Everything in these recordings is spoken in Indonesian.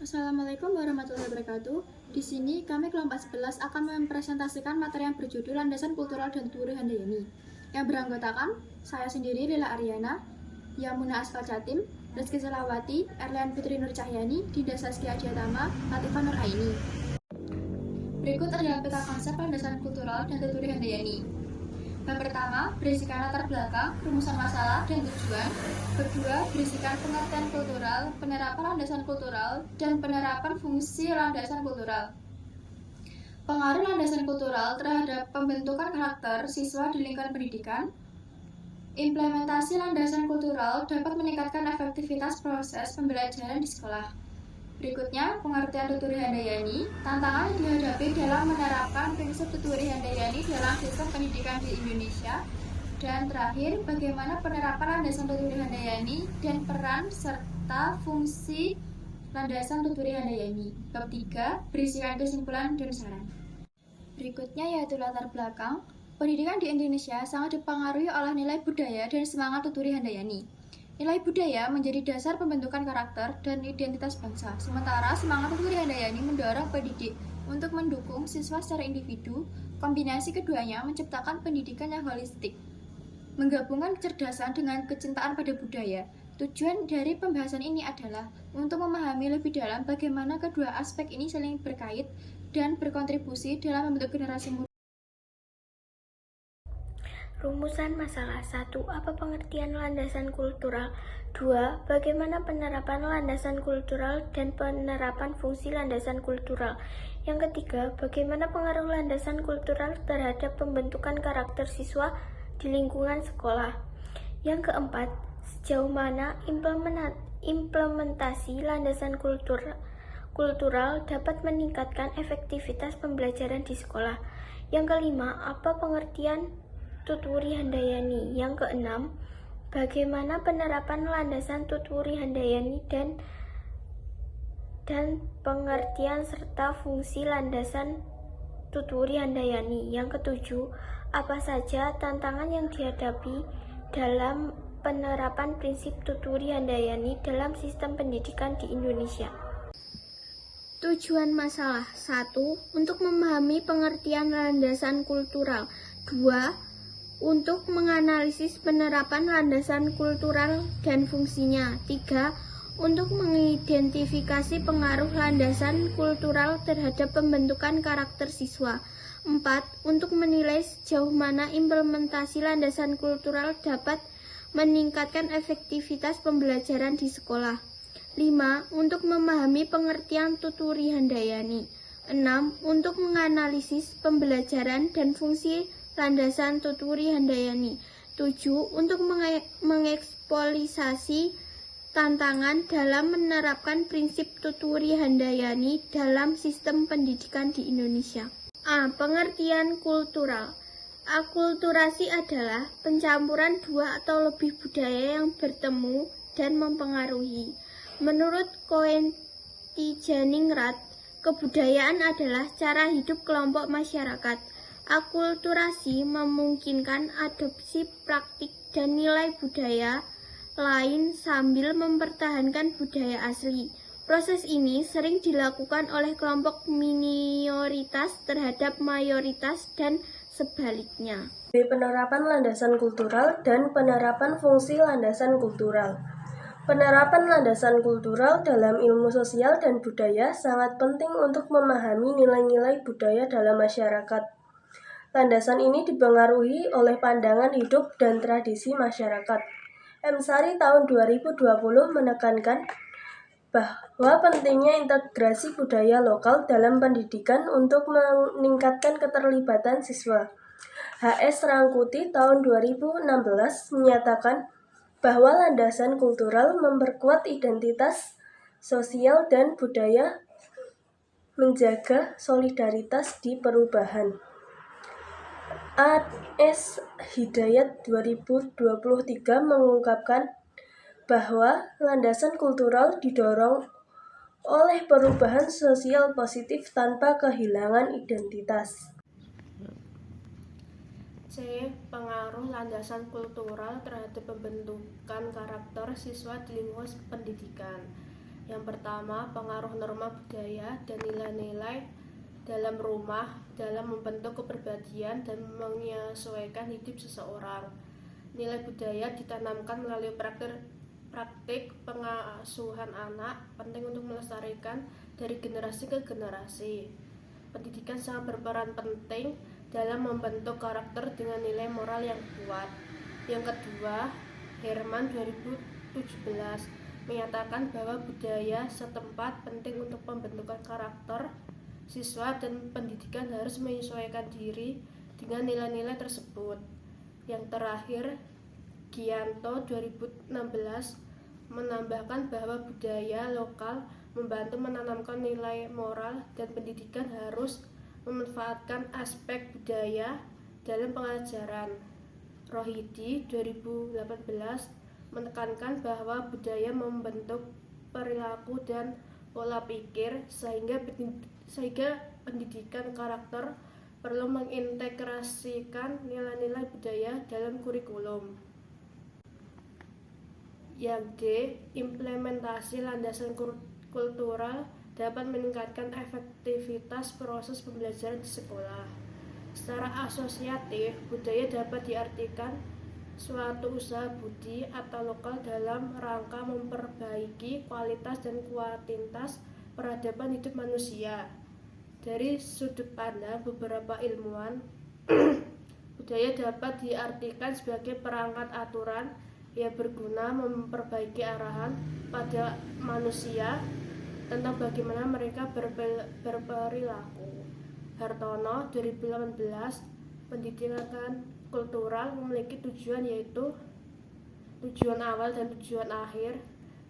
Assalamualaikum warahmatullahi wabarakatuh. Di sini kami kelompok 11 akan mempresentasikan materi yang berjudul Landasan Kultural dan Tuturi Handayani yang beranggotakan saya sendiri Lila Aryana, Yamuna Asfal Catim, Rizky Selawati, Erlian Putri Nur Cahyani, Dinda Saskia Adiatama, Latifah Nur Aini. Berikut adalah peta konsep landasan kultural dan tuturi Handayani. Yang pertama, berisikan latar belakang, rumusan masalah, dan tujuan. Kedua, berisikan pengertian kultural, penerapan landasan kultural, dan penerapan fungsi landasan kultural. Pengaruh landasan kultural terhadap pembentukan karakter siswa di lingkungan pendidikan. Implementasi landasan kultural dapat meningkatkan efektivitas proses pembelajaran di sekolah. Berikutnya, pengertian tuturi Handayani, tantangan yang dihadapi dalam menerapkan prinsip tuturi Handayani dalam sistem pendidikan di Indonesia. Dan terakhir, bagaimana penerapan landasan tuturi Handayani dan peran serta fungsi landasan tuturi Handayani. Bab 3, berisikan kesimpulan dan saran. Berikutnya yaitu latar belakang. Pendidikan di Indonesia sangat dipengaruhi oleh nilai budaya dan semangat tuturi Handayani. Nilai budaya menjadi dasar pembentukan karakter dan identitas bangsa, sementara semangat tuturi Handayani mendorong pendidik untuk mendukung siswa secara individu. Kombinasi keduanya menciptakan pendidikan yang holistik, menggabungkan kecerdasan dengan kecintaan pada budaya. Tujuan dari pembahasan ini adalah untuk memahami lebih dalam bagaimana kedua aspek ini saling berkait dan berkontribusi dalam membentuk generasi muda. Rumusan masalah 1. Apa pengertian landasan kultural? 2. Bagaimana penerapan landasan kultural dan penerapan fungsi landasan kultural? Yang ketiga, bagaimana pengaruh landasan kultural terhadap pembentukan karakter siswa di lingkungan sekolah? Yang keempat, sejauh mana implementasi landasan kultural dapat meningkatkan efektivitas pembelajaran di sekolah? Yang kelima, apa pengertian tuturi Handayani? Yang keenam, bagaimana penerapan landasan tuturi Handayani dan pengertian serta fungsi landasan tuturi Handayani? Yang ketujuh, apa saja tantangan yang dihadapi dalam penerapan prinsip tuturi Handayani dalam sistem pendidikan di Indonesia? Tujuan masalah 1. Untuk memahami pengertian landasan kultural. 2. Untuk menganalisis penerapan landasan kultural dan fungsinya. 3. Untuk mengidentifikasi pengaruh landasan kultural terhadap pembentukan karakter siswa. 4. Untuk menilai sejauh mana implementasi landasan kultural dapat meningkatkan efektivitas pembelajaran di sekolah. 5. Untuk memahami pengertian tuturi Handayani. 6. Untuk menganalisis pembelajaran dan fungsi landasan tuturi Handayani. 7. Untuk mengeksplorasi tantangan dalam menerapkan prinsip tuturi Handayani dalam sistem pendidikan di Indonesia. A. Pengertian kultural. Akulturasi adalah pencampuran dua atau lebih budaya yang bertemu dan mempengaruhi. Menurut Cohen-Tijaningrat, kebudayaan adalah cara hidup kelompok masyarakat. Akulturasi memungkinkan adopsi praktik dan nilai budaya lain sambil mempertahankan budaya asli. Proses ini sering dilakukan oleh kelompok minoritas terhadap mayoritas dan sebaliknya. Penerapan landasan kultural dan penerapan fungsi landasan kultural. Penerapan landasan kultural dalam ilmu sosial dan budaya sangat penting untuk memahami nilai-nilai budaya dalam masyarakat. Landasan ini dipengaruhi oleh pandangan hidup dan tradisi masyarakat. M. Sari tahun 2020 menekankan bahwa pentingnya integrasi budaya lokal dalam pendidikan untuk meningkatkan keterlibatan siswa. H.S. Rangkuti tahun 2016 menyatakan bahwa landasan kultural memperkuat identitas sosial dan budaya, menjaga solidaritas di perubahan. A.S. Hidayat 2023 mengungkapkan bahwa landasan kultural didorong oleh perubahan sosial positif tanpa kehilangan identitas. C. Pengaruh landasan kultural terhadap pembentukan karakter siswa di lingkungan pendidikan. Yang pertama, pengaruh norma budaya dan nilai-nilai dalam rumah dalam membentuk kepribadian dan menyesuaikan hidup seseorang. Nilai budaya ditanamkan melalui praktik pengasuhan anak, penting untuk melestarikan dari generasi ke generasi. Pendidikan sangat berperan penting dalam membentuk karakter dengan nilai moral yang kuat. Yang kedua, Herman 2017 menyatakan bahwa budaya setempat penting untuk pembentukan karakter siswa dan pendidikan harus menyesuaikan diri dengan nilai-nilai tersebut. Yang terakhir, Gianto 2016 menambahkan bahwa budaya lokal membantu menanamkan nilai moral dan pendidikan harus memanfaatkan aspek budaya dalam pengajaran. Rohidi 2018 menekankan bahwa budaya membentuk perilaku dan pola pikir sehingga pendidikan karakter perlu mengintegrasikan nilai-nilai budaya dalam kurikulum. Yang D, implementasi landasan kultural dapat meningkatkan efektivitas proses pembelajaran di sekolah. Secara asosiatif, budaya dapat diartikan suatu usaha budi atau lokal dalam rangka memperbaiki kualitas dan kuantitas peradaban hidup manusia. Dari sudut pandang beberapa ilmuwan, budaya dapat diartikan sebagai perangkat aturan yang berguna memperbaiki arahan pada manusia tentang bagaimana mereka berperilaku. Hartono 2018, pendidikan kultural memiliki tujuan, yaitu tujuan awal dan tujuan akhir.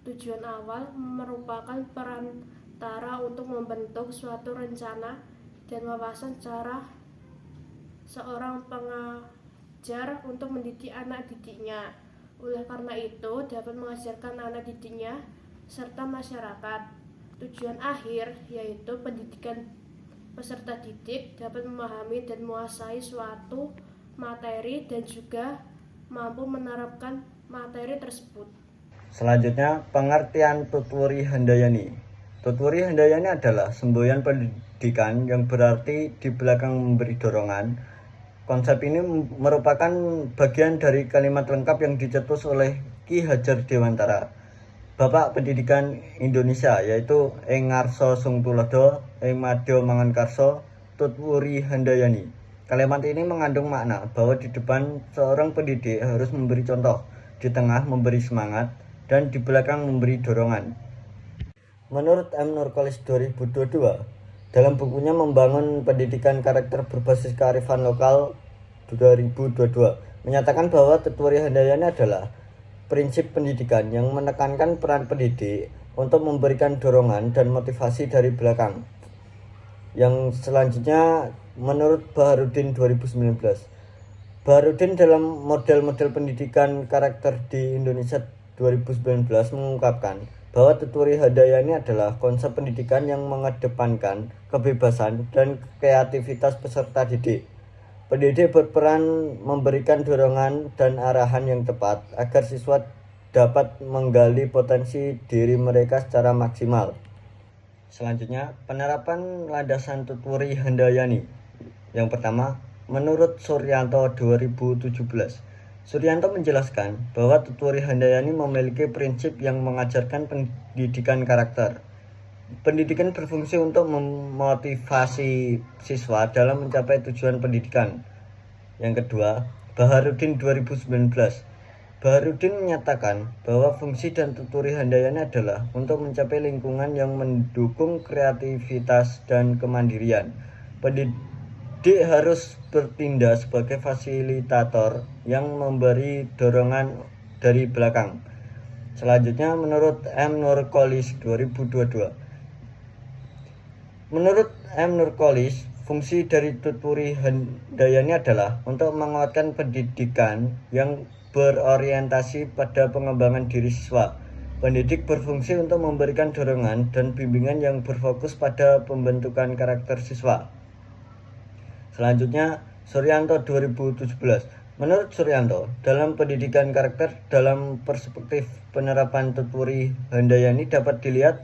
Tujuan awal merupakan perantara untuk membentuk suatu rencana dan wawasan cara seorang pengajar untuk mendidik anak didiknya. Oleh karena itu, dapat mengajarkan anak didiknya serta masyarakat. Tujuan akhir, yaitu pendidikan peserta didik dapat memahami dan menguasai suatu materi dan juga mampu menerapkan materi tersebut. Selanjutnya, pengertian Tutwuri Handayani. Tutwuri Handayani adalah semboyan pendidikan yang berarti di belakang memberi dorongan. Konsep ini merupakan bagian dari kalimat lengkap yang dicetus oleh Ki Hajar Dewantara, Bapak Pendidikan Indonesia, yaitu Ing Ngarsa Sung Tuladha, Ing Madya Mangan Karsa, Tutwuri Handayani. Kalimat ini mengandung makna bahwa di depan seorang pendidik harus memberi contoh, di tengah memberi semangat, dan di belakang memberi dorongan. Menurut M. Nurkolis 2022, dalam bukunya Membangun Pendidikan Karakter Berbasis Kearifan Lokal 2022, menyatakan bahwa Tutwuri Handayani adalah prinsip pendidikan yang menekankan peran pendidik untuk memberikan dorongan dan motivasi dari belakang. Yang selanjutnya, menurut Baharudin 2019, Baharudin dalam model-model pendidikan karakter di Indonesia 2019 mengungkapkan bahwa Tutwuri Handayani adalah konsep pendidikan yang mengedepankan kebebasan dan kreativitas peserta didik. Pendidik berperan memberikan dorongan dan arahan yang tepat agar siswa dapat menggali potensi diri mereka secara maksimal. Selanjutnya, penerapan landasan Tutwuri Handayani. Yang pertama, menurut Suryanto 2017, Suryanto menjelaskan bahwa Tutwuri Handayani memiliki prinsip yang mengajarkan pendidikan karakter. Pendidikan berfungsi untuk memotivasi siswa dalam mencapai tujuan pendidikan. Yang kedua, Baharudin 2019. Baharudin menyatakan bahwa fungsi dan Tutwuri Handayani adalah untuk mencapai lingkungan yang mendukung kreativitas dan kemandirian. Pendidik harus bertindak sebagai fasilitator yang memberi dorongan dari belakang. Selanjutnya, menurut M. Nurkolis 2022. Menurut M. Nurkolis, fungsi dari Tutwuri Handayani adalah untuk menguatkan pendidikan yang berorientasi pada pengembangan diri siswa. Pendidik berfungsi untuk memberikan dorongan dan bimbingan yang berfokus pada pembentukan karakter siswa. Selanjutnya, Suryanto 2017. Menurut Suryanto, dalam pendidikan karakter dalam perspektif penerapan Tutwuri Handayani dapat dilihat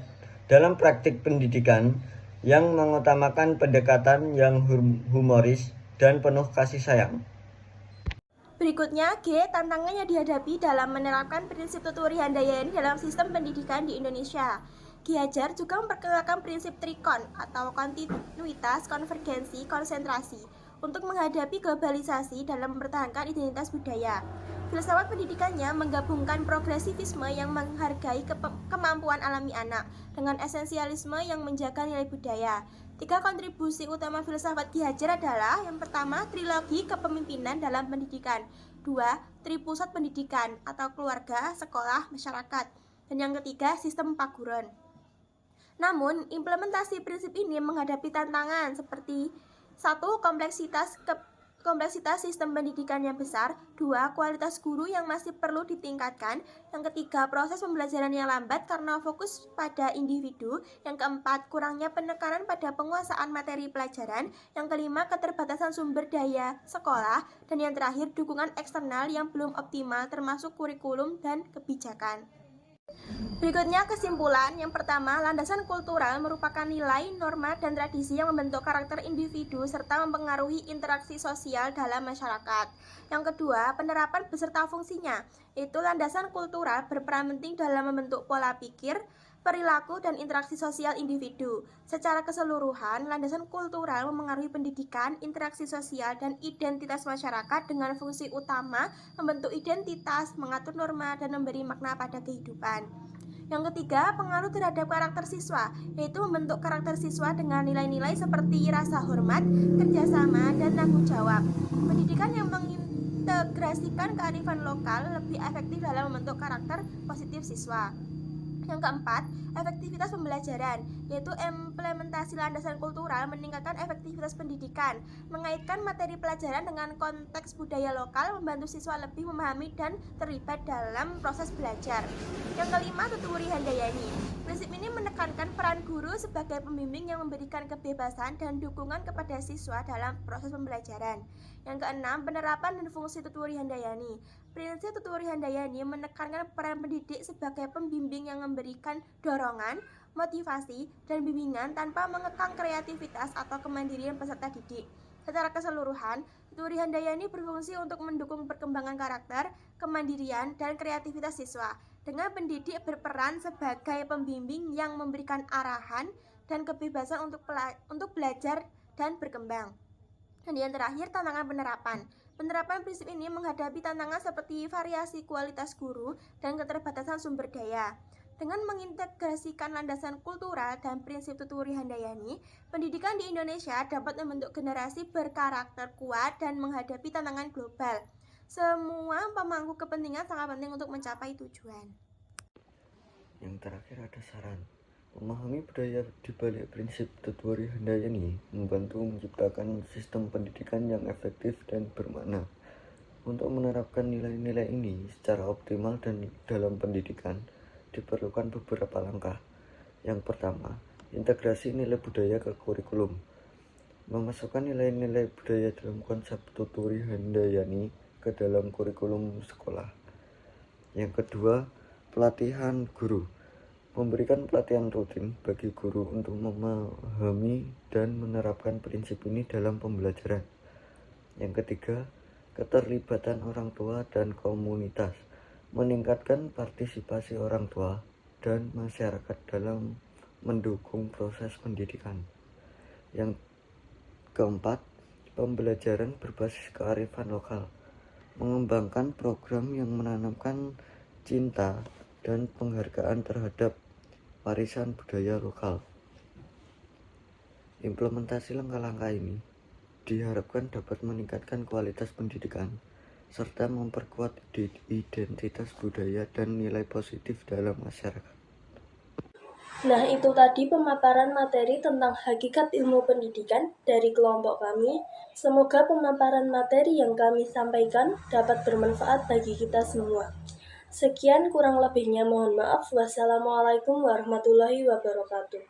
dalam praktik pendidikan yang mengutamakan pendekatan yang humoris dan penuh kasih sayang. Berikutnya, G. Tantangan yang dihadapi dalam menerapkan prinsip Tutwuri Handayani dalam sistem pendidikan di Indonesia. Ki Hajar juga memperkenalkan prinsip trikon atau kontinuitas, konvergensi, konsentrasi untuk menghadapi globalisasi dalam mempertahankan identitas budaya. Filsafat pendidikannya menggabungkan progresivisme yang menghargai kemampuan alami anak dengan esensialisme yang menjaga nilai budaya. 3 kontribusi utama filsafat Ki Hajar adalah: yang pertama, trilogi kepemimpinan dalam pendidikan; 2, tripusat pendidikan atau keluarga, sekolah, masyarakat; dan yang ketiga, sistem paguron. Namun, implementasi prinsip ini menghadapi tantangan seperti: 1. Kompleksitas sistem pendidikan yang besar; 2. Kualitas guru yang masih perlu ditingkatkan; yang ketiga, proses pembelajaran yang lambat karena fokus pada individu; yang keempat, kurangnya penekanan pada penguasaan materi pelajaran; yang kelima, keterbatasan sumber daya sekolah; dan yang terakhir, dukungan eksternal yang belum optimal termasuk kurikulum dan kebijakan. Berikutnya kesimpulan. Yang pertama, landasan kultural merupakan nilai, norma, dan tradisi yang membentuk karakter individu serta mempengaruhi interaksi sosial dalam masyarakat. Yang kedua, penerapan beserta fungsinya, yaitu landasan kultural berperan penting dalam membentuk pola pikir, perilaku, dan interaksi sosial individu. Secara keseluruhan, landasan kultural memengaruhi pendidikan, interaksi sosial, dan identitas masyarakat dengan fungsi utama membentuk identitas, mengatur norma, dan memberi makna pada kehidupan. Yang ketiga, pengaruh terhadap karakter siswa, yaitu membentuk karakter siswa dengan nilai-nilai seperti rasa hormat, kerjasama, dan tanggung jawab. Pendidikan yang mengintegrasikan kearifan lokal lebih efektif dalam membentuk karakter positif siswa. Yang keempat, efektivitas pembelajaran, yaitu implementasi landasan kultural meningkatkan efektivitas pendidikan, mengaitkan materi pelajaran dengan konteks budaya lokal, membantu siswa lebih memahami dan terlibat dalam proses belajar. Yang kelima, Tutwuri Handayani. Prinsip ini menekankan peran guru sebagai pembimbing yang memberikan kebebasan dan dukungan kepada siswa dalam proses pembelajaran. Yang keenam, penerapan dan fungsi Tutwuri Handayani. Prinsip Tutwuri Handayani menekankan peran pendidik sebagai pembimbing yang memberikan dorongan, motivasi, dan bimbingan tanpa mengekang kreativitas atau kemandirian peserta didik. Secara keseluruhan, Tutwuri Handayani berfungsi untuk mendukung perkembangan karakter, kemandirian, dan kreativitas siswa, dengan pendidik berperan sebagai pembimbing yang memberikan arahan dan kebebasan untuk belajar dan berkembang. Dan yang terakhir, tantangan penerapan. Penerapan prinsip ini menghadapi tantangan seperti variasi kualitas guru dan keterbatasan sumber daya. Dengan mengintegrasikan landasan kultural dan prinsip Tutwuri Handayani, pendidikan di Indonesia dapat membentuk generasi berkarakter kuat dan menghadapi tantangan global. Semua pemangku kepentingan sangat penting untuk mencapai tujuan. Yang terakhir ada saran. Memahami budaya di balik prinsip Tutwuri Handayani membantu menciptakan sistem pendidikan yang efektif dan bermakna. Untuk menerapkan nilai-nilai ini secara optimal dan dalam pendidikan, diperlukan beberapa langkah. Yang pertama, integrasi nilai budaya ke kurikulum. Memasukkan nilai-nilai budaya dalam konsep Tutwuri Handayani ke dalam kurikulum sekolah. Yang kedua, pelatihan guru. Memberikan pelatihan rutin bagi guru untuk memahami dan menerapkan prinsip ini dalam pembelajaran. Yang ketiga, keterlibatan orang tua dan komunitas. Meningkatkan partisipasi orang tua dan masyarakat dalam mendukung proses pendidikan. Yang keempat, pembelajaran berbasis kearifan lokal. Mengembangkan program yang menanamkan cinta dan penghargaan terhadap warisan budaya lokal. Implementasi langkah-langkah ini diharapkan dapat meningkatkan kualitas pendidikan serta memperkuat identitas budaya dan nilai positif dalam masyarakat. Nah, itu tadi pemaparan materi tentang hakikat ilmu pendidikan dari kelompok kami. Semoga pemaparan materi yang kami sampaikan dapat bermanfaat bagi kita semua. Sekian, kurang lebihnya mohon maaf. Wassalamualaikum warahmatullahi wabarakatuh.